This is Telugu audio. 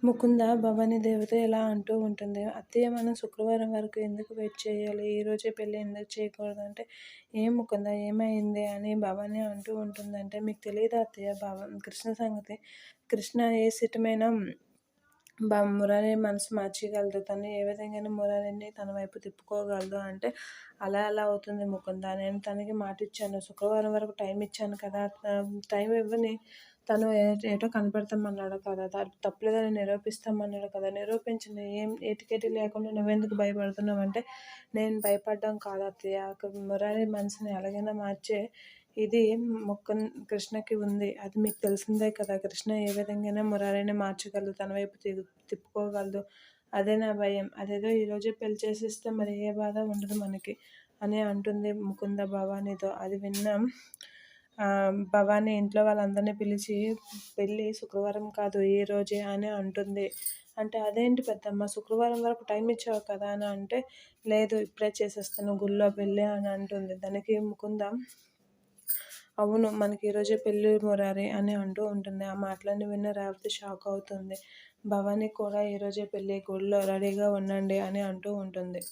ముకుంద భవాని దేవత ఇలా అంటూ ఉంటుంది. అత్తయ్య మనం శుక్రవారం వరకు ఎందుకు వెయిట్ చేయాలి? ఈరోజే పెళ్ళి ఎందుకు చేయకూడదు అంటే, ఏం ముకుంద ఏమైంది అని భవాని అంటూ ఉంటుంది. అంటే మీకు తెలియదా అత్తయ్య కృష్ణ సంగతి? కృష్ణ ఏ సిటమైన మురారి మనసు మార్చగలదు. తను ఏ విధంగానూ మురారిని తన వైపు తిప్పుకోగలదు అంటే, అలా ఎలా అవుతుంది ముకుంద? నేను తనకి మాట ఇచ్చాను, శుక్రవారం వరకు టైం ఇచ్చాను కదా, టైం ఇవ్వని తను ఏటో కనిపెడతామన్నాడు కదా, తప్పులేదని నిరూపిస్తామన్నాడు కదా, నిరూపించింది. ఏం ఏటికేటి లేకుండా నువ్వెందుకు భయపడుతున్నావు అంటే, నేను భయపడడం కాదు అత్తయ్య, మురారి మనసుని ఎలాగైనా మార్చే ఇది కృష్ణకి ఉంది. అది మీకు తెలిసిందే కదా, కృష్ణ ఏ విధంగానే మురారిని మార్చగలదు, తన వైపు తిప్పుకోగలదు. అదే నా భయం. అదేదో ఈరోజే పెళ్లి చేసేస్తే మరి ఏ బాధ ఉండదు మనకి అని అంటుంది ముకుంద భవానీతో. అది విన్న భవానీ ఇంట్లో వాళ్ళందరినీ పిలిచి, పెళ్ళి శుక్రవారం కాదు ఈరోజే అని అంటుంది. అంటే అదేంటి పెద్దమ్మ, శుక్రవారం వరకు టైం ఇచ్చావు కదా అని అంటే, లేదు ఇప్పుడే చేసేస్తాను గుళ్ళో పెళ్ళి అని అంటుంది. దానికి ముకుంద, అవును మనకి ఈరోజే పెళ్ళి మురారి అని అంటూ ఉంటుంది. ఆ మాటలన్నీ విన్న రేవతి షాక్ అవుతుంది. భవానీ కూడా ఈరోజే పెళ్ళి, గుళ్ళో రెడీగా ఉండండి అని అంటూ ఉంటుంది.